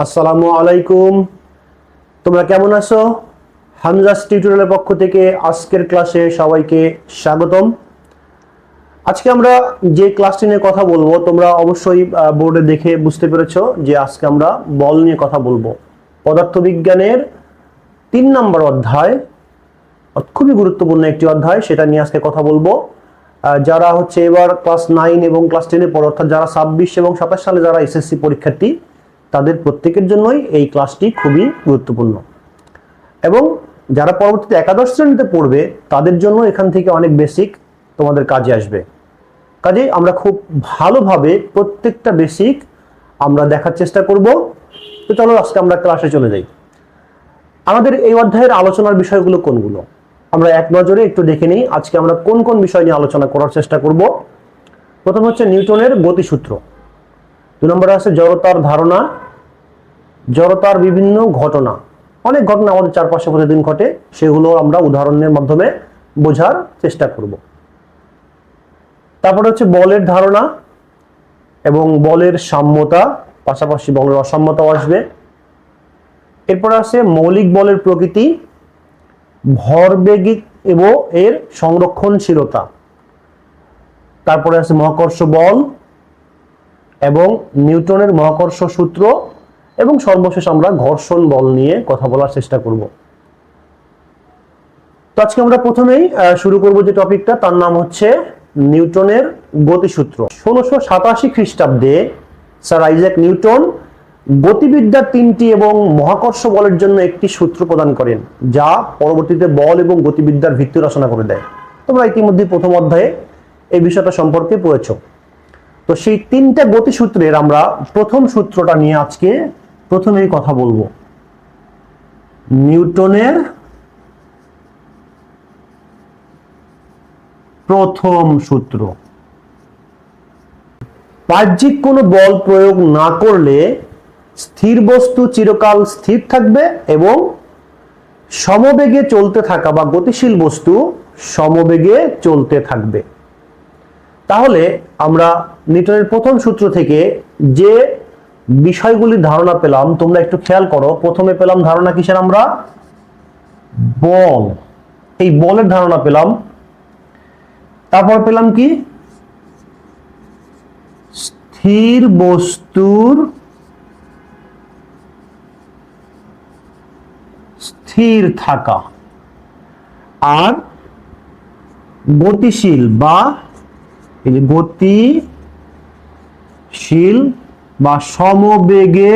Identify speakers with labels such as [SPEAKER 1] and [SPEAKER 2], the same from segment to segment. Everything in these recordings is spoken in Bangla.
[SPEAKER 1] আসসালামু আলাইকুম। তোমরা কেমন আছো? হামজাস টিউটোরিয়ালের পক্ষ থেকে আজকের ক্লাসে সবাইকে স্বাগতম। আজকে আমরা যে ক্লাসটি নিয়ে কথা বলবো, তোমরা অবশ্যই বোর্ডে দেখে বুঝতে পেরেছো যে আজকে আমরা বল নিয়ে কথা বলবো। পদার্থবিজ্ঞানের 3 নম্বর অধ্যায়, খুবই গুরুত্বপূর্ণ একটি অধ্যায়, সেটা নিয়ে আজকে কথা বলবো। যারা হচ্ছে এবার ক্লাস 9 এবং ক্লাস 10-এ পড়ে, অর্থাৎ যারা 26 এবং 27 সালে যারা এসএসসি পরীক্ষার্থী, তাদের প্রত্যেকের জন্যই এই ক্লাসটি খুবই গুরুত্বপূর্ণ। এবং যারা পরবর্তীতে একাদশ শ্রেণীতে পড়বে, তাদের জন্য এখান থেকে অনেক বেসিক তোমাদের কাজে আসবে। কাজেই আমরা খুব ভালোভাবে প্রত্যেকটা বেসিক আমরা দেখার চেষ্টা করব। তো চলো আজকে আমরা ক্লাসে চলে যাই। আমাদের এই অধ্যায়ের আলোচনার বিষয়গুলো কোনগুলো আমরা এক নজরে একটু দেখে নিই। আজকে আমরা কোন কোন বিষয় নিয়ে আলোচনা করার চেষ্টা করব। প্রথম হচ্ছে নিউটনের গতিসূত্র, 2 নম্বরে আছে জড়তার ধারণা, জড়তার বিভিন্ন ঘটনা। অনেক ঘটনা আমাদের চারপাশে প্রতিদিন ঘটে, সেগুলো আমরা উদাহরণের মাধ্যমে বোঝার চেষ্টা করব। তারপরে হচ্ছে বলের ধারণা এবং বলের সাম্যতা, পাশাপাশি বলের অসাম্যতাও আসবে। এরপর আছে মৌলিক বলের প্রকৃতি, ভরবেগ এবং এর সংরক্ষণশীলতা। তারপরে আছে মহাকর্ষ বল এবং নিউটনের মহাকর্ষ সূত্র, এবং সর্বশেষ আমরা ঘর্ষণ বল নিয়ে কথা বলার চেষ্টা করব। তো আজকে আমরা প্রথমেই শুরু করব যে টপিকটা, তার নাম হচ্ছে নিউটনের গতিসূত্র। 1687 খ্রিস্টাব্দে স্যার আইজ্যাক নিউটন গতিবিদ্যার 3টি এবং মহাকর্ষ বলের জন্য একটি সূত্র প্রদান করেন, যা পরবর্তীতে বল এবং গতিবিদ্যার ভিত্তি রচনা করে দেয়। তোমরা ইতিমধ্যে প্রথম অধ্যায়ে এই বিষয়টা সম্পর্কে পড়েছো। তো সেই 3টা গতিসূত্রের আমরা প্রথম সূত্রটা নিয়ে আজকে প্রথমেই কথা বলবো। নিউটনের প্রথম সূত্র। বাহ্যিক কোনো বল প্রয়োগ না করলে স্থির বস্তু চিরকাল স্থির থাকবে এবং সমবেগে চলতে থাকা বা গতিশীল বস্তু সমবেগে চলতে থাকবে। তাহলে আমরা নিউটনের প্রথম সূত্র থেকে যে বিষয়গুলির ধারণা পেলাম, তোমরা একটু খেয়াল করো। প্রথমে পেলাম ধারণা কিসের? আমরা বল, এই বলের ধারণা পেলাম। তারপর পেলাম কি? স্থির বস্তুর স্থির থাকা আর গতিশীল বা গতিশীল বা সমবেগে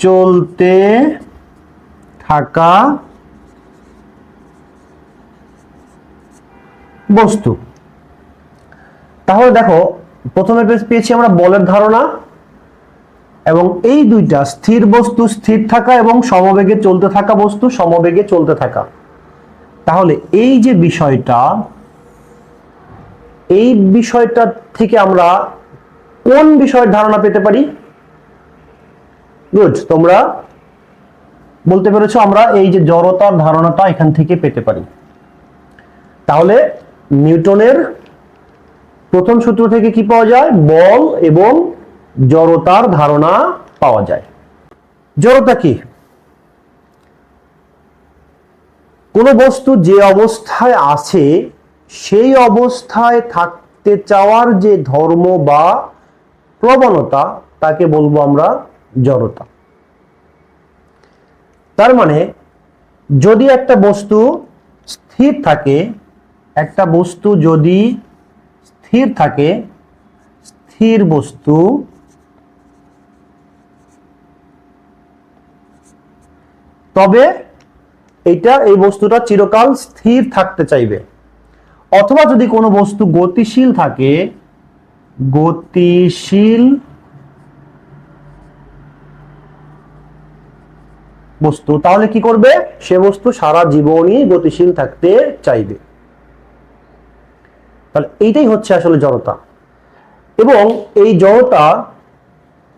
[SPEAKER 1] চলতে থাকা বস্তু। তাহলে দেখো, প্রথমে পেয়েছি আমরা বলের ধারণা, এবং এই দুইটা স্থির বস্তু স্থির থাকা এবং সমবেগে চলতে থাকা বস্তু সমবেগে চলতে থাকা। তাহলে এই যে বিষয়টা, এই বিষয়টা থেকে আমরা কোন বিষয়ের ধারণা পেতে পারি? গুড, তোমরা বলতে পেরেছো, আমরা এই যে জড়তার ধারণাটা এখান থেকে পেতে পারি। তাহলে নিউটনের প্রথম সূত্র থেকে কি পাওয়া যায়? বল এবং জড়তার ধারণা পাওয়া যায়। জড়তা কি? কোন বস্তু যে অবস্থায় আছে সেই অবস্থায় থাকতে চাওয়ার যে ধর্ম বা প্রবণতা, তাকে বলবো আমরা জড়তা। তার মানে যদি একটা বস্তু স্থির থাকে, একটা বস্তু যদি স্থির থাকে, স্থির বস্তু, তবে এই বস্তুটা চিরকাল স্থির থাকতে চাইবে। অথবা যদি কোনো বস্তু গতিশীল থাকে, গতিশীল বস্তু, তাহলে কি করবে? সে বস্তু সারা জীবনই গতিশীল থাকতে চাইবে। তাহলে এইটাই হচ্ছে আসলে জড়তা। এবং এই জড়তা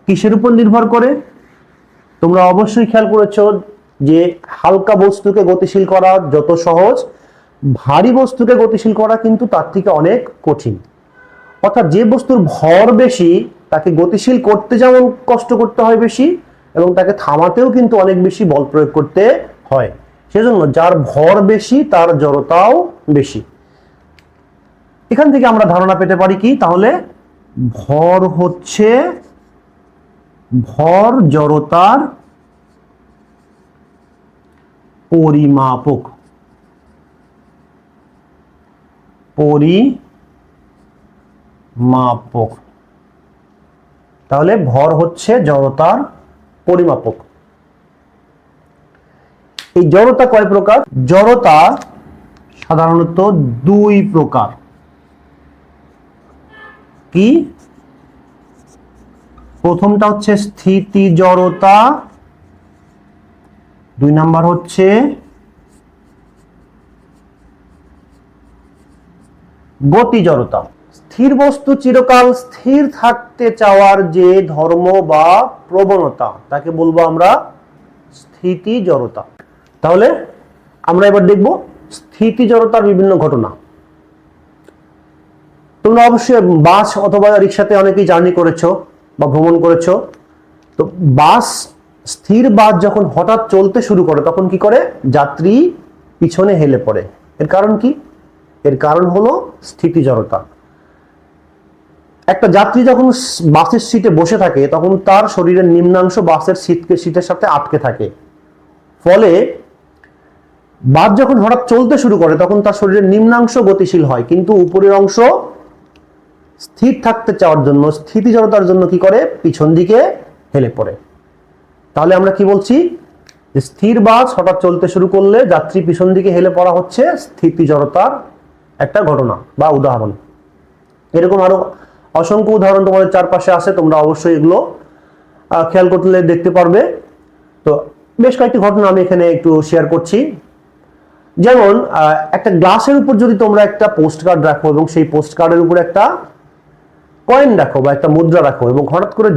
[SPEAKER 1] কিসের উপর নির্ভর করে? তোমরা অবশ্যই খেয়াল করেছো যে হালকা বস্তুকে গতিশীল করা যত সহজ, ভারী বস্তুকে গতিশীল করা কিন্তু তার থেকে অনেক কঠিন। অর্থাৎ যে বস্তুর ভর বেশি তাকে গতিশীল করতে যেমন কষ্ট করতে হয় বেশি, এবং তাকে থামাতেও কিন্তু অনেক বেশি বল প্রয়োগ করতে হয়। সেজন্য যার ভর বেশি তার জড়তাও বেশি। এখান থেকে আমরা ধারণা পেতে পারি কি, তাহলে ভর হচ্ছে ভর জড়তার পরিমাপক। তাহলে ভর হচ্ছে জড়তার পরিমাপক। এই জড়তা কয় প্রকার? জড়তা সাধারণত দুই প্রকার। কি? প্রথমটা হচ্ছে স্থিতি জড়তা, দুই নাম্বার হচ্ছে গতি জড়তা। স্থির বস্তু চিরকাল স্থির থাকতে চাওয়ার যে ধর্ম বা প্রবণতা তাকে বলবো আমরা স্থিতি জড়তা। তাহলে আমরা এবার দেখব স্থিতি জড়তার বিভিন্ন ঘটনা। তোমরা অবশ্যই বাস অথবা রিক্সাতে অনেকেই জার্নি করেছো বা ভ্রমণ করেছো। তো বাস, স্থির বাস যখন হঠাৎ চলতে শুরু করে তখন কি করে? যাত্রী পিছনে হেলে পড়ে। এর কারণ কি? এর কারণ হলো স্থিতি জড়তা। একটা যাত্রী যখন বাসের সিটে বসে থাকে তখন তার শরীরের নিম্নাংশ বাসের সিটের সাথে আটকে থাকে। ফলে বাস যখন হঠাৎ চলতে শুরু করে তখন তার শরীরের নিম্নাংশ গতিশীল হয়, কিন্তু উপরের অংশ স্থির থাকতে চাওয়ার জন্য, স্থিতি জড়তার জন্য কি করে? পিছন দিকে হেলে পড়ে। তাহলে আমরা কি বলছি? স্থির বাস হঠাৎ চলতে শুরু করলে যাত্রী পিছন দিকে হেলে পড়া হচ্ছে স্থিতি জড়তার একটা ঘটনা বা উদাহরণ। এরকম আরো অসংখ্য উদাহরণ তোমাদের চারপাশে আছে, তোমরা অবশ্যই এগুলো খেয়াল করলে দেখতে পারবে। তো বেশ কয়েকটি ঘটনা আমি এখানে একটু শেয়ার করছি। যেমন একটা গ্লাসের উপর যদি তোমরা একটা পোস্ট কার্ড রাখো এবং সেই পোস্ট কার্ডের উপর একটা কয়েন রাখো বা একটা মুদ্রা রাখো, এবং হঠাৎ করে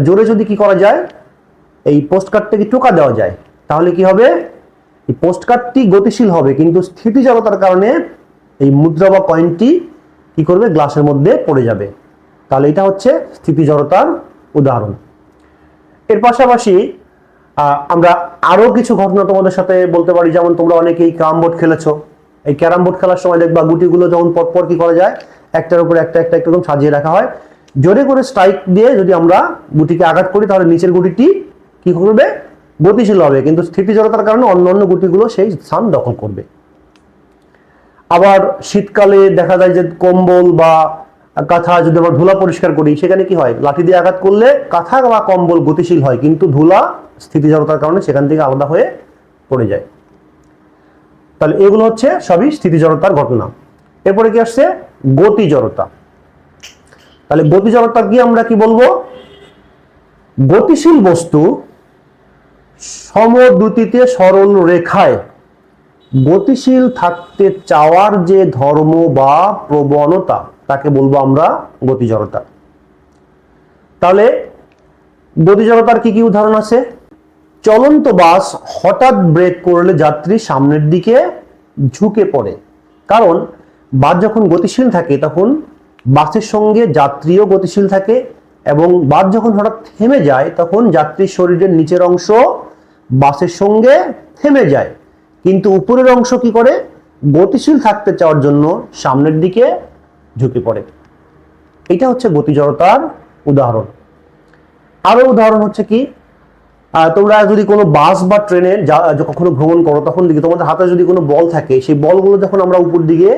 [SPEAKER 1] জোরে যদি কি করা যায়, এই পোস্ট কার্ডটাকে টোকা দেওয়া যায়, তাহলে কি হবে? এই পোস্ট কার্ডটি গতিশীল হবে, কিন্তু স্থিতি জড়তার কারণে এই মুদ্রা বা কয়েনটি কি করবে? গ্লাসের মধ্যে পড়ে যাবে। তাহলে এটা হচ্ছে স্থিতি জড়তার উদাহরণ। এর পাশাপাশি আমরা আরো কিছু ঘটনা তোমাদের সাথে বলতে পারি। যেমন তোমরা অনেকেই ক্যারাম বোর্ড খেলেছো। এই ক্যারাম বোর্ড খেলার সময় দেখবা গুটিগুলো যখন পরপর কি করা যায়, একটার উপর একটা একটা একদম সাজিয়ে রাখা হয়। জোরে করে স্ট্রাইক দিয়ে যদি আমরা গুটিকে আঘাত করি তাহলে নিচের গুটিটি কি করবে? গতিশীল হবে, কিন্তু স্থিতি জড়তার কারণে অন্য অন্য গুটিগুলো সেই স্থান দখল করবে। আবার শীতকালে দেখা যায় যে কম্বল বা কাঁথা যদি আমরা ধুলা পরিষ্কার করি, সেখানে কি হয়? লাঠি দিয়ে আঘাত করলে কাঁথা বা কম্বল গতিশীল হয়, কিন্তু ধুলা স্থিতি জড়তার কারণে সেখান থেকে আলাদা হয়ে পড়ে যায়। তাহলে এগুলো হচ্ছে সবই স্থিতি জড়তার ঘটনা। এরপরে কি আসছে? গতি জড়তা। তাহলে গতি জড়তা কি আমরা কি বলবো? গতিশীল বস্তু সমদ্রুতিতে সরল রেখায় গতিশীল থাকতে চাওয়ার যে ধর্ম বা প্রবণতা তাকে বলবো আমরা গতি জড়তা। তাহলে গতি জড়তার কি কি উদাহরণ আছে? চলন্ত বাস হঠাৎ ব্রেক করলে যাত্রী সামনের দিকে ঝুঁকে পড়ে, কারণ বাস যখন গতিশীল থাকে তখন বাসের সঙ্গে যাত্রীও গতিশীল থাকে, এবং বাস যখন হঠাৎ থেমে যায় তখন যাত্রীর শরীরের নিচের অংশ বাসের সঙ্গে থেমে যায়, কিন্তু উপরের অংশ কি করে? গতিশীল থাকতে চাওয়ার জন্য সামনের দিকে ঝুঁকে পড়ে। এটা হচ্ছে গতি জড়তার উদাহরণ। আরো উদাহরণ হচ্ছে কি, তোমরা যদি কোনো বাস বা ট্রেনে কখনো ভ্রমণ করো তখন দেখি তোমাদের হাতে যদি কোনো বল থাকে, সেই বলগুলো যখন আমরা উপর দিকে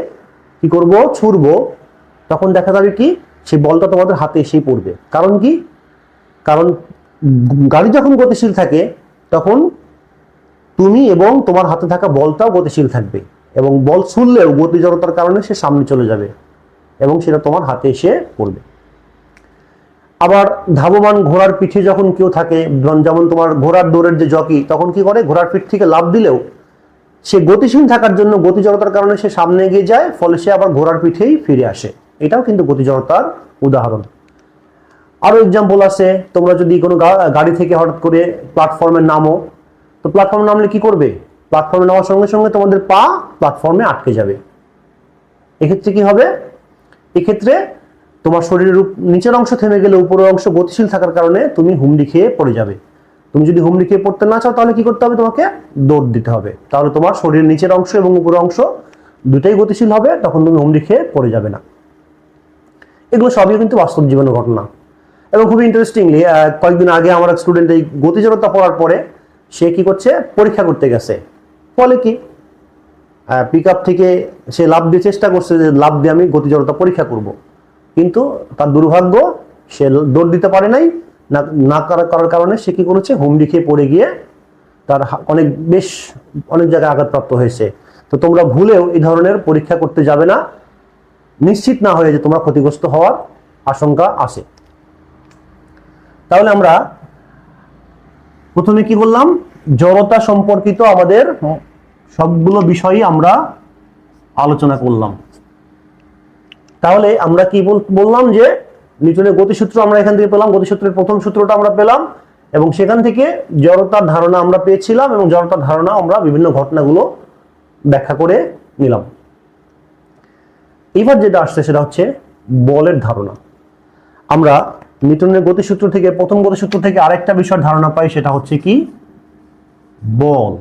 [SPEAKER 1] কি করব? ছুড়বো, তখন দেখা যাবে কি সেই বলটা তোমাদের হাতে এসেই পড়বে। কারণ কি? কারণ গাড়ি যখন গতিশীল থাকে তখন তুমি এবং তোমার হাতে থাকা বলটাও গতিশীল থাকবে, এবং বল ছুড়লেও গতি জড়তার কারণে সে সামনে চলে যাবে এবং সেটা তোমার হাতে এসে পড়বে। আবার ধাবমান ঘোড়ার পিঠে যখন কেউ থাকে, যেমন তোমার ঘোড়ার দৌড়ের যে জকি, তখন কি করে? ঘোড়ার পিঠ থেকে লাফ দিলেও সে গতিশীল থাকার জন্য গতি জড়তার কারণে সে সামনে এগিয়ে যায়, ফলে সে আবার ঘোড়ার পিঠেই ফিরে আসে। এটাও কিন্তু গতি জড়তার উদাহরণ। আরো এক্সাম্পল আছে, তোমরা যদি কোনো গাড়ি থেকে হঠাৎ করে প্ল্যাটফর্মে নামো, তো প্ল্যাটফর্মে নামলে কি করবে? প্ল্যাটফর্মে নামার সঙ্গে সঙ্গে তোমাদের পা প্ল্যাটফর্মে আটকে যাবে। এক্ষেত্রে কি হবে? এক্ষেত্রে তোমার শরীরের নিচের অংশ থেমে গেলে উপরের অংশ গতিশীল থাকার কারণে তুমি হুমড়ি খেয়ে পড়ে যাবে। তুমি যদি হুমড়ি খেয়ে পড়তে না চাও তাহলে কি করতে হবে, তোমাকে দৌড় দিতে হবে। তাহলে তোমার শরীরের নিচের অংশ এবং উপরের অংশ দুটাই গতিশীল হবে, তখন তুমি হুমড়ি খেয়ে পড়ে যাবে না। এগুলো সবই কিন্তু বাস্তব জীবনের ঘটনা। এবং খুবই ইন্টারেস্টিংলি কয়েকদিন আগে আমার এক স্টুডেন্ট এই গতি জড়তা পড়ার পরে সে কি করছে, পরীক্ষা করতে গেছে। ফলে কি, পিক আপ থেকে সে লাফ দিয়ে চেষ্টা করছে যে লাফ দিয়ে আমি গতি জড়তা পরীক্ষা করব, কিন্তু তার দুর্ভাগ্য সে দৌড় দিতে পারে নাই। না করার কারণে সে কি করেছে, হুমড়ি খেয়ে পড়ে গিয়ে তার অনেক জায়গায় আঘাতপ্রাপ্ত হয়েছে। তো তোমরা ভুলেও এই ধরনের পরীক্ষা করতে যাবে না, নিশ্চিত না হয়ে যে তোমরা ক্ষতিগ্রস্ত হওয়ার আশঙ্কা আছে। তাহলে আমরা প্রথমে কি বললাম, জড়তা সম্পর্কিত আমাদের সবগুলো বিষয়ই আমরা আলোচনা করলাম। তাহলে আমরা কি বললাম যে নিউটনের গতিসূত্র আমরা এখান থেকে পেলাম, গতিসূত্রের প্রথম সূত্রটা আমরা পেলাম, এবং সেখান থেকে জড়তার ধারণা আমরা পেয়েছিলাম, এবং জড়তার ধারণা আমরা বিভিন্ন ঘটনাগুলো ব্যাখ্যা করে নিলাম। এবার যেটা আসছে সেটা হচ্ছে বলের ধারণা। আমরা নিউটনের গতিসূত্র থেকে, প্রথম গতিসূত্র থেকে আরেকটা বিষয়ের ধারণা পাই, সেটা হচ্ছে কি, বল।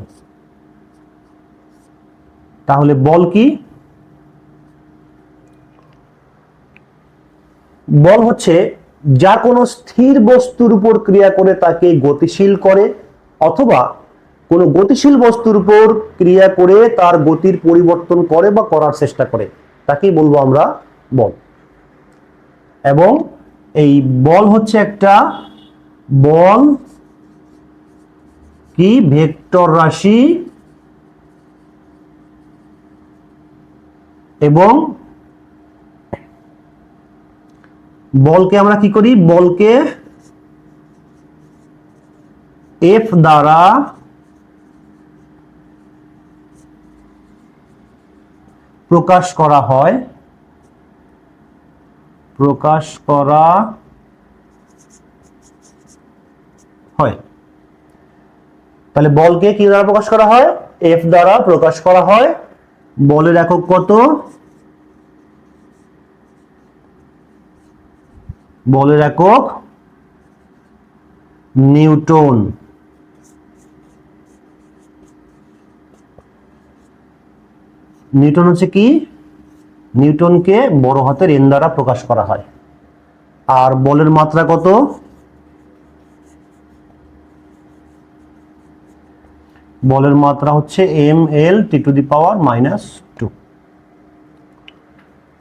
[SPEAKER 1] তাহলে বল কি? বল হচ্ছে যা কোনো স্থির বস্তুর উপর ক্রিয়া করে তাকে গতিশীল করে, অথবা কোনো গতিশীল বস্তুর উপর ক্রিয়া করে তার গতির পরিবর্তন করে বা করার চেষ্টা করে, তাকেই বলবো আমরা বল। এবং এই বল হচ্ছে একটা, বল কি ভেক্টর রাশি, এবং বলকে আমরা কি করি, বলকে এফ দ্বারা প্রকাশ করা হয়, তাহলে বলকে কি দ্বারা প্রকাশ করা হয়, এফ দ্বারা প্রকাশ করা হয়। বলের একক কত, বলের একক নিউটন। নিউটন হচ্ছে কি, নিউটনকে বড় হাতের এন দ্বারা প্রকাশ করা হয়। আর বলের মাত্রা কত, বলের মাত্রা হচ্ছে mL(10⁻²).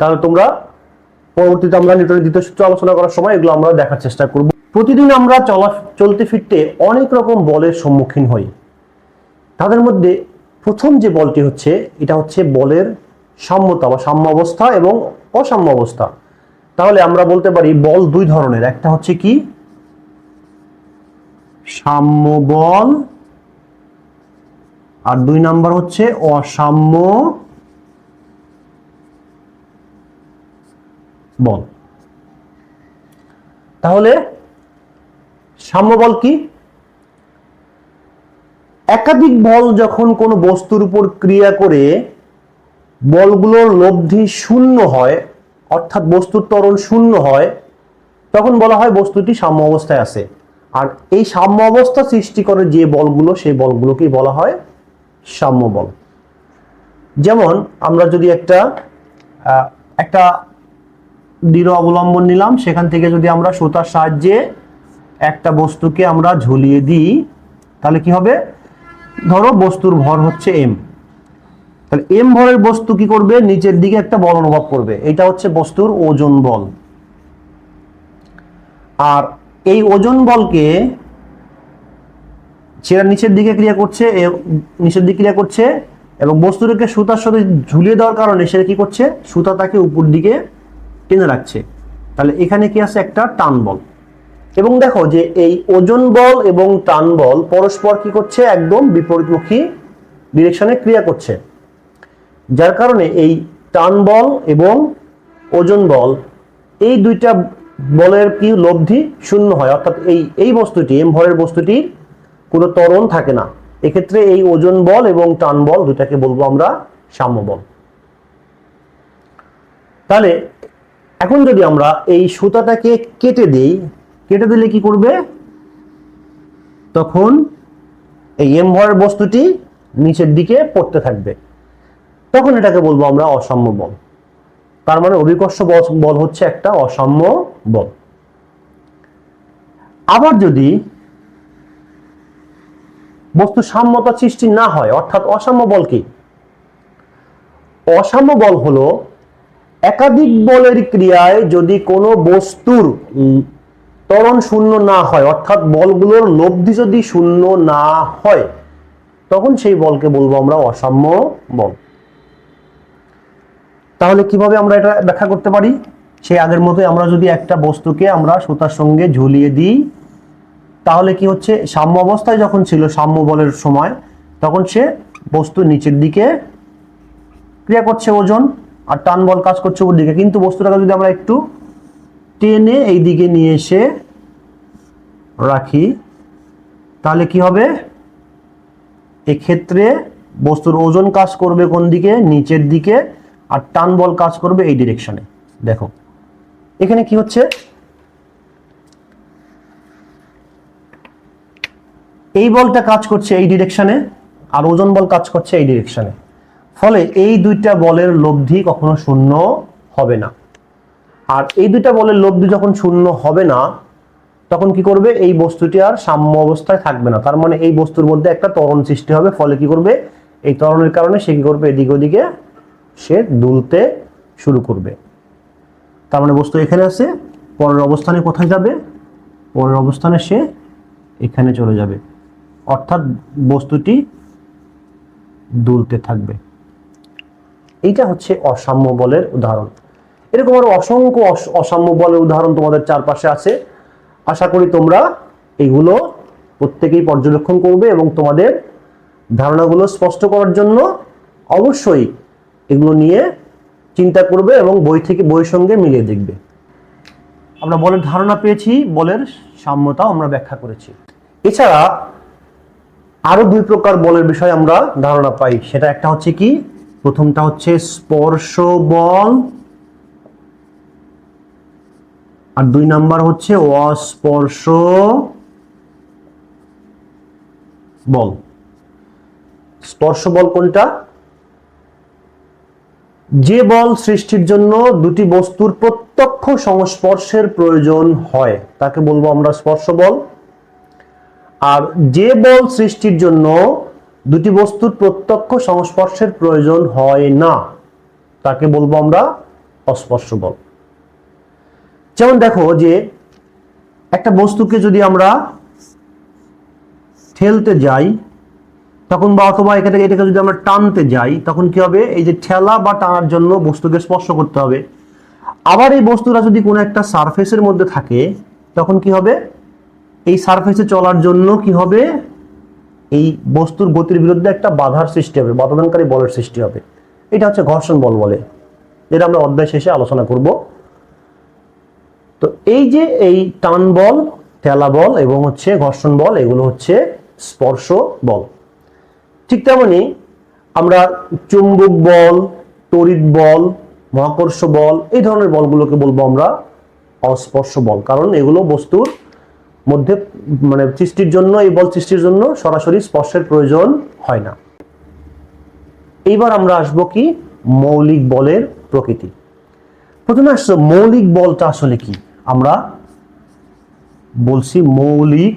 [SPEAKER 1] তাহলে তোমরা পরবর্তীতে আমরা নিউটনের দ্বিতীয় সূত্র আলোচনা করার সময় এগুলো আমরা দেখার চেষ্টা করব। প্রতিদিন আমরা চলতে ফিরতে অনেক রকম বলের সম্মুখীন হই। তাদের মধ্যে প্রথম যে বলটি হচ্ছে, এটা হচ্ছে বলের সাম্যতা বা সাম্য অবস্থা এবং অসাম্য অবস্থা। তাহলে আমরা বলতে পারি বল দুই ধরনের, একটা হচ্ছে কি সাম্য বল, আর দুই নাম্বার হচ্ছে অসাম্য বল। তাহলে সাম্য বল কি, একাধিক বল যখন কোনো বস্তুর উপর ক্রিয়া করে বলগুলোর লব্ধি শূন্য হয়, অর্থাৎ বস্তুর ত্বরণ শূন্য হয়, তখন বলা হয় বস্তুটি সাম্য অবস্থায় আছে। আর এই সাম্য অবস্থা সৃষ্টি করে যে বলগুলো, সেই বলগুলোকেই বলা হয় সাম্য বল। যেমন আমরা যদি একটা দৃঢ় অবলম্বন নিলাম, সেখান থেকে যদি আমরা সুতার সাহায্যে একটা বস্তুকে আমরা ঝুলিয়ে দিই, তাহলে কি হবে, ধরো বস্তুর ভর হচ্ছে m, তাহলে m ভরের বস্তু কি করবে, নিচের দিকে একটা বল অনুভব করবে, এটা হচ্ছে বস্তুর ওজন বল। আর এই ওজন বলকে সেটা নিচের দিকে ক্রিয়া করছে, এবং বস্তুটাকে সুতার সাথে ঝুলিয়ে দেওয়ার কারণে সেটা কি করছে, সুতা তাকে উপর দিকে টেনে রাখছে। তাহলে এখানে কি আছে, একটা টান বল। এবং দেখো যে এই ওজন বল এবং টান বল পরস্পর কি করছে, একদম বিপরীতমুখী ডিরেকশনে ক্রিয়া করছে, যার কারণে এই টান বল এবং ওজন বল এই দুইটা বলের কি লব্ধি শূন্য হয়, অর্থাৎ এই বস্তুটি m ভরের বস্তুটির কোনো ত্বরণ থাকে না। এক্ষেত্রে এই ওজন বল এবং টান বল দুটাকে বলবো আমরা সাম্য বল। তাহলে এখন যদি আমরা এই সুতাটাকে কেটে দিই, কেটে দিলে কি করবে, তখন এই এম ভরের বস্তুটি নিচের দিকে পড়তে থাকবে, তখন এটাকে বলবো আমরা অসাম্য বল। তার মানে অভিকর্ষ বল হচ্ছে একটা অসাম্য বল। আবার যদি বস্তু সাম্যতা সৃষ্টি না হয়, অর্থাৎ অসাম্য বল কি? অসাম্য বল হলো একাধিক বলের ক্রিয়ায় যদি কোনো বস্তুর ত্বরণ শূন্য না হয়, অর্থাৎ বলগুলোর লব্ধি যদি শূন্য না হয়, তখন সেই বলকে বলবো আমরা অসাম্য বল। তাহলে কিভাবে আমরা এটা ব্যাখ্যা করতে পারি? সেই আগের মতোই, আমরা যদি একটা বস্তুকে আমরা সুতার সঙ্গে ঝুলিয়ে দিই, তাহলে কি হচ্ছে, সাম্য অবস্থায় যখন ছিল সাম্য বলের সময়, তখন সে বস্তু নিচের দিকে ক্রিয়া করছে ওজন, আর টান বল কাজ করছে উপর দিকে। কিন্তু বস্তুটাকে যদি আমরা একটু টেনে এই দিকে নিয়ে এসে রাখি, তাহলে কি হবে, এক্ষেত্রে বস্তুর ওজন কাজ করবে কোন দিকে? নিচের দিকে, আর টান বল কাজ করবে এই ডিরেকশনে। দেখো এখানে কি হচ্ছে, এই বলটা কাজ করছে এই ডিরেকশনে, আর ওজন বল কাজ করছে এই ডিরেকশনে। ফলে এই দুইটা বলের লব্ধি কখনো শূন্য হবে না। আর এই দুইটা বলের লব্ধি যখন শূন্য হবে না, তখন কি করবে, এই বস্তুটি আর সাম্য অবস্থায় থাকবে না। তার মানে এই বস্তুর মধ্যে একটা ত্বরণ সৃষ্টি হবে। ফলে কি করবে, এই ত্বরণের কারণে সে কি করবে, এদিকে ওদিকে সে দুলতে শুরু করবে। তার মানে বস্তু এখানে আছে, পরের অবস্থানে কোথায় যাবে, পরের অবস্থানে সে এখানে চলে যাবে, অর্থাৎ বস্তুটি দুলতে থাকবে। এইটা হচ্ছে অসাম্য বলের উদাহরণ। এরকম আরো অসংখ্য অসাম্য বলের উদাহরণ তোমাদের চারপাশে আছে। আশা করি তোমরা এগুলো প্রত্যেকেই পর্যবেক্ষণ করবে এবং তোমাদের ধারণাগুলো স্পষ্ট করার জন্য অবশ্যই এগুলো নিয়ে চিন্তা করবে এবং বইয়ের সঙ্গে মিলিয়ে দেখবে। আমরা বলের ধারণা পেয়েছি, বলের সাম্যতা আমরা ব্যাখ্যা করেছি। এছাড়া আরো দুই প্রকার বলের বিষয়ে আমরা ধারণা পাই। সেটা একটা হচ্ছে কি, প্রথমটা হচ্ছে স্পর্শ বল, আর দুই নাম্বার হচ্ছে অস্পর্শ বল। স্পর্শ বল কোনটা? যে বল সৃষ্টির জন্য দুটি বস্তুর প্রত্যক্ষ সংস্পর্শের প্রয়োজন হয়, তাকে বলবো আমরা স্পর্শ বল। আর যে বল সৃষ্টির জন্য দুটি বস্তুর প্রত্যক্ষ সংস্পর্শের প্রয়োজন হয় না, তাকে বলবো আমরা অস্পর্শ বল। যেমন দেখো যে একটা বস্তুকে যদি আমরা ঠেলতে যাই, তখন বা অথবা এটাকে যদি আমরা টানতে যাই, তখন কি হবে, এই যে ঠেলা বা টানার জন্য বস্তুকে স্পর্শ করতে হবে। আবার এই বস্তুটা যদি কোনো একটা সারফেসের মধ্যে থাকে, তখন কি হবে, এই সারফেসে চলার জন্য কি হবে, এই বস্তুর গতির বিরুদ্ধে একটা বাধার সৃষ্টি হবে, বাধাদানকারী বলের সৃষ্টি হবে। এটা হচ্ছে ঘর্ষণ বল বলে, যেটা আমরা অধ্যায় শেষে আলোচনা করব। তো এই যে এই টান বল, ঠেলা বল এবং হচ্ছে ঘর্ষণ বল, এগুলো হচ্ছে স্পর্শ বল। ঠিক তেমনি আমরা চুম্বক বল, তড়িৎ বল, মহাকর্ষ বল, এই ধরনের বলগুলোকে বলবো আমরা অস্পর্শ বল। কারণ এগুলো বস্তুর মধ্যে মানে সৃষ্টির জন্য, এই বল সৃষ্টির জন্য সরাসরি স্পর্শের প্রয়োজন হয় না। এইবার আমরা আসবো কি, মৌলিক বলের প্রকৃতি। প্রথমে আসছে মৌলিক বলটা আসলে কি। আমরা বলছি মৌলিক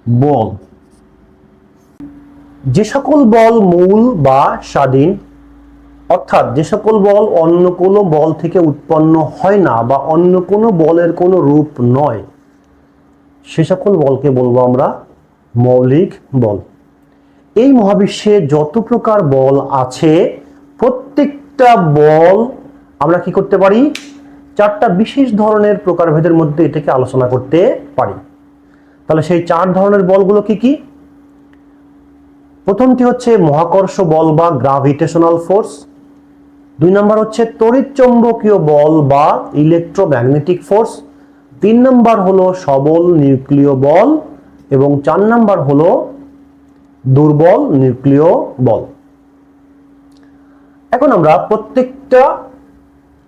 [SPEAKER 1] বল যে সকল বল মূল বা স্বাধীন, অর্থাৎ যে সকল বল অন্য কোনো বল থেকে উৎপন্ন হয় না বা অন্য কোনো বলের কোনো রূপ নয়, সে সকল বলকে বলবো আমরা মৌলিক বল। এই মহাবিশ্বে যত প্রকার বল আছে, প্রত্যেকটা বল আমরা কি করতে পারি, চারটা বিশেষ ধরনের প্রকারভেদের মধ্যে এটাকে আলোচনা করতে পারি। তাহলে সেই চার ধরনের বলগুলো কি কি? প্রথমটি হচ্ছে মহাকর্ষ বল বা গ্রাভিটেশনাল ফোর্স। দুই নাম্বার হচ্ছে তড়িৎ চৌম্বকীয় বল বা ইলেকট্রোম্যাগনেটিক ফোর্স। তিন নাম্বার হলো সবল নিউক্লিয় বল এবং চার নাম্বার হলো দুর্বল নিউক্লিয় বল। এখন আমরা প্রত্যেকটা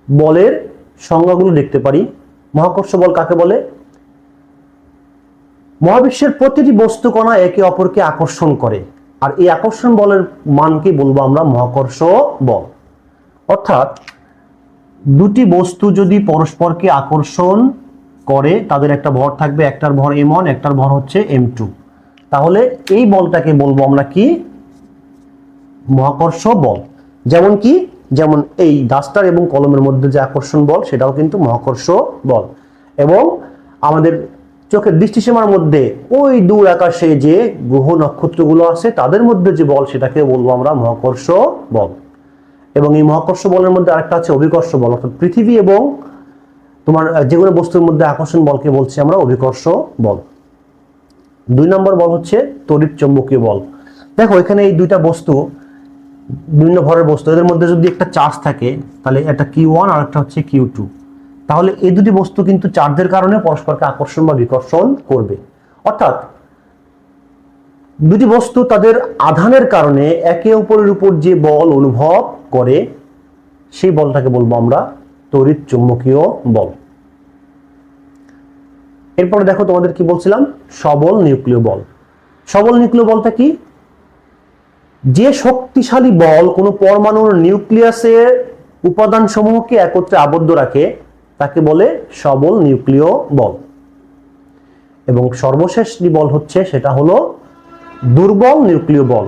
[SPEAKER 1] বলের সংজ্ঞাগুলো দেখতে পারি। মহাকর্ষ বল কাকে বলে? মহাবিশ্বের প্রতিটি বস্তু কণা একে অপরকে আকর্ষণ করে, আর এই আকর্ষণ বলের মানকে বলবো আমরা মহাকর্ষ বল। অর্থাৎ দুটি বস্তু যদি পরস্পরকে আকর্ষণ করে, তাদের একটা ভর থাকবে, একটার ভর m1, একটার ভর হচ্ছে m2, তাহলে এই বলটাকে বলবো আমরা কি? মহাকর্ষ বল। যেমন কি? যেমন এই ডাস্টার এবং কলমের মধ্যে যে আকর্ষণ বল, সেটাও কিন্তু মহাকর্ষ বল। এবং আমাদের চোখের দৃষ্টিসীমার মধ্যে ওই দূর আকাশে যে গ্রহ নক্ষত্রগুলো আছে, তাদের মধ্যে যে বল, সেটাকে বলবো আমরা মহাকর্ষ বল। এবং এই মহাকর্ষ বলের মধ্যে আরেকটা আছে অভিকর্ষ বল। অর্থাৎ পৃথিবী এবং তোমার যে কোনো বস্তুর মধ্যে আকর্ষণ বলকে বলছি আমরা অভিকর্ষ বল। 2 নম্বর বল হচ্ছে তড়িৎ চৌম্বকীয় বল। দেখো এখানে এই দুইটা বস্তু, বিভিন্ন ভরের বস্তু, এদের মধ্যে যদি একটা চার্জ থাকে, তাহলে একটা Q1 আর একটা হচ্ছে Q2, তাহলে এই দুটি বস্তু কিন্তু চার্জের কারণে পরস্পরকে আকর্ষণ বা বিকর্ষণ করবে। অর্থাৎ দুটি বস্তু তাদের আধানের কারণে একে অপরের উপর যে বল অনুভব করে, সেই বলটাকে বলবো আমরা তড়িৎ চৌম্বকীয় বল। এরপরে দেখো তোমাদের কি বলছিলাম, সবল নিউক্লিয় বল। সবল নিউক্লিয় বলটা কি? যে শক্তিশালী বল কোনো পরমাণুর নিউক্লিয়াসের উপাদান সমূহকে একত্রে আবদ্ধ রাখে, তাকে বলে সবল নিউক্লিয় বল। এবং সর্বশেষ যে বল হচ্ছে, সেটা হলো দুর্বল নিউক্লিয় বল।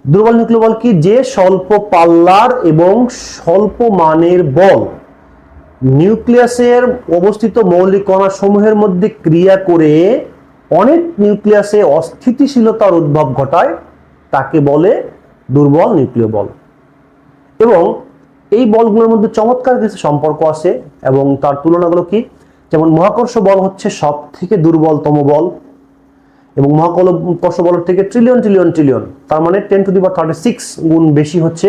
[SPEAKER 1] দুর্বল নিউক্লিয় বল কি? যে স্বল্প পাল্লার এবং স্বল্প মানের বল নিউক্লিয়াসের অবস্থিত মৌলিক কণা সমূহের মধ্যে ক্রিয়া করে অনেক নিউক্লিয়াসে অস্থিতিশীলতার উদ্ভব ঘটায়, তাকে বলে দুর্বল নিউক্লিয় বল। এবং এই বলগুলোর মধ্যে চমৎকার কিছু সম্পর্ক আছে এবং তার তুলনাগুলো কি? যেমন মহাকর্ষ বল হচ্ছে সব থেকে দুর্বলতম বল, এবং মহাকর্ষ বলের থেকে ট্রিলিয়ন ট্রিলিয়ন ট্রিলিয়ন, তার মানে 10⁻36 গুণ বেশি হচ্ছে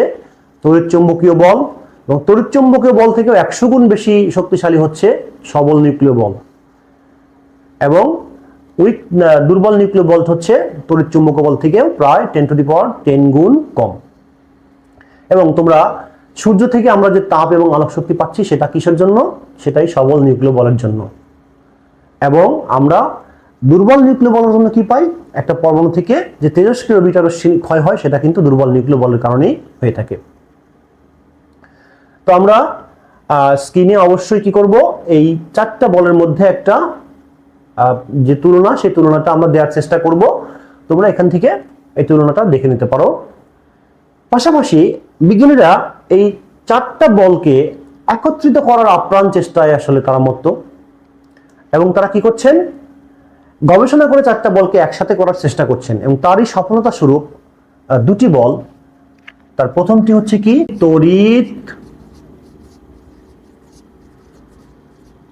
[SPEAKER 1] তড়িৎ চৌম্বকীয় বল। এবং তড়িৎ চৌম্বকীয় বল থেকেও 100 গুণ বেশি শক্তিশালী হচ্ছে সবল নিউক্লিয় বল। এবং দুর্বল নিউক্লিয় বল হচ্ছে তড়িৎ চৌম্বকীয় বল থেকেও প্রায় 10⁻10 গুণ কম। এবং তোমরা সূর্য থেকে আমরা যে তাপ এবং আলোক শক্তি পাচ্ছি, সেটা কিসের জন্য? সেটাই সবল নিউক্লিয় বলের জন্য। এবং আমরা দুর্বল নিউক্লিয় বলের জন্য কি পাই? একটা পরমাণু থেকে যে তেজস্ক্রিয় বিটা রশ্মি ক্ষয় হয়, সেটা কিন্তু দুর্বল নিউক্লিয় বলের কারণেই হয়ে থাকে। তো আমরা স্ক্রিনে অবশ্যই কি করব, এই 4টা বলের মধ্যে একটা যে তুলনা, সেই তুলনাটা আমরা দেওয়ার চেষ্টা করব। তোমরা এখান থেকে এই তুলনাটা দেখে নিতে পারো। পাশাপাশি বিজ্ঞানীরা এই 4টা বলকে একত্রিত করার আপ্রাণ চেষ্টায় আসলে তারা মত্ত, এবং তারা কি করছেন? গবেষণা করে 4টা বলকে একসাথে করার চেষ্টা করছেন। এবং তারই সফলতা স্বরূপ 2টি বল। তার প্রথমটি হচ্ছে কি? তড়িৎ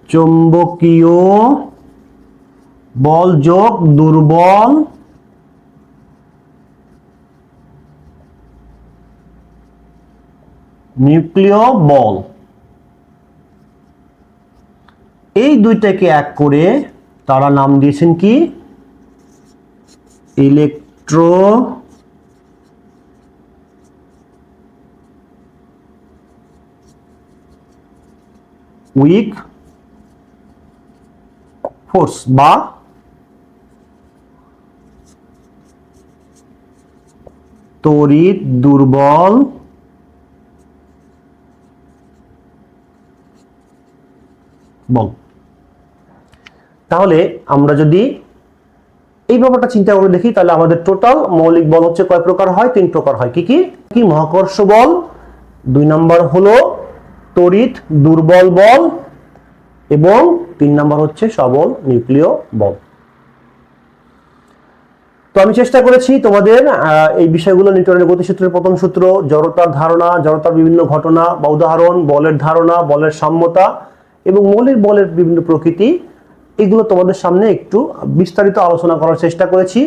[SPEAKER 1] চৌম্বকীয় বল যোগ দুর্বল নিউক্লিয় বল। এই দুইটাকে এক করে তারা নাম দিয়েছেন কি? ইলেকট্রো উইক ফোর্স বা তড়িৎ দুর্বল বল। তাহলে আমরা যদি এই ব্যাপারটা চিন্তা করে দেখি, তাহলে আমাদের টোটাল মৌলিক বল হচ্ছে কয় প্রকার হয়? 3 প্রকার হয়। কি কি? কি? মহাকর্ষ বল, 2 নম্বর হলো তড়িৎ দুর্বল বল, এবং 3 নম্বর হচ্ছে সবল নিউক্লিয় বল। তো আমি চেষ্টা করেছি তোমাদের এই বিষয়গুলো, নিউটনের গতিসূত্রের প্রথম সূত্র, জড়তার ধারণা, জড়তার বিভিন্ন ঘটনা বা উদাহরণ, বলের ধারণা, বলের সাম্যতা এবং মৌলিক বলের বিভিন্ন প্রকৃতি, এগুলো তোমাদের সামনে একটু বিস্তারিত আলোচনা করার চেষ্টা করেছি।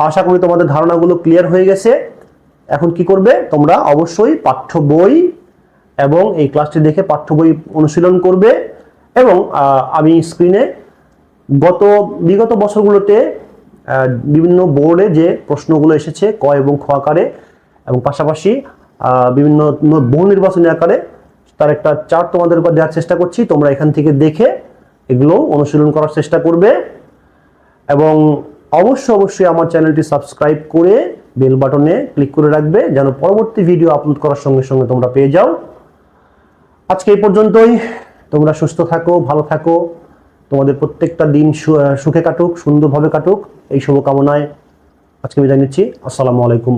[SPEAKER 1] আশা করি তোমাদের ধারণাগুলো ক্লিয়ার হয়ে গেছে। এখন কি করবে? তোমরা অবশ্যই পাঠ্য বই এবং এই ক্লাসটি দেখে পাঠ্য বই অনুশীলন করবে। এবং আমি স্ক্রিনে বিগত বছরগুলোতে বিভিন্ন বোর্ডে যে প্রশ্নগুলো এসেছে ক এবং খ আকারে, এবং পাশাপাশি বিভিন্ন বহু নির্বাচনী আকারে, তার একটা চার্ট তোমাদের উপর দেওয়ার চেষ্টা করছি। তোমরা এখান থেকে দেখে এগুলো অনুশীলন করার চেষ্টা করবে এবং অবশ্যই আমার চ্যানেলটি সাবস্ক্রাইব করে বেল বাটনে ক্লিক করে রাখবে যেন পরবর্তী ভিডিও আপলোড করার সঙ্গে সঙ্গে তোমরা পেয়ে যাও। আজকে এই পর্যন্তই। তোমরা সুস্থ থাকো, ভালো থাকো, তোমাদের প্রত্যেকটা দিন সুখে কাটুক, সুন্দরভাবে কাটুক, এই শুভকামনায় আজকে বিদায় নিচ্ছি। আসসালামু আলাইকুম।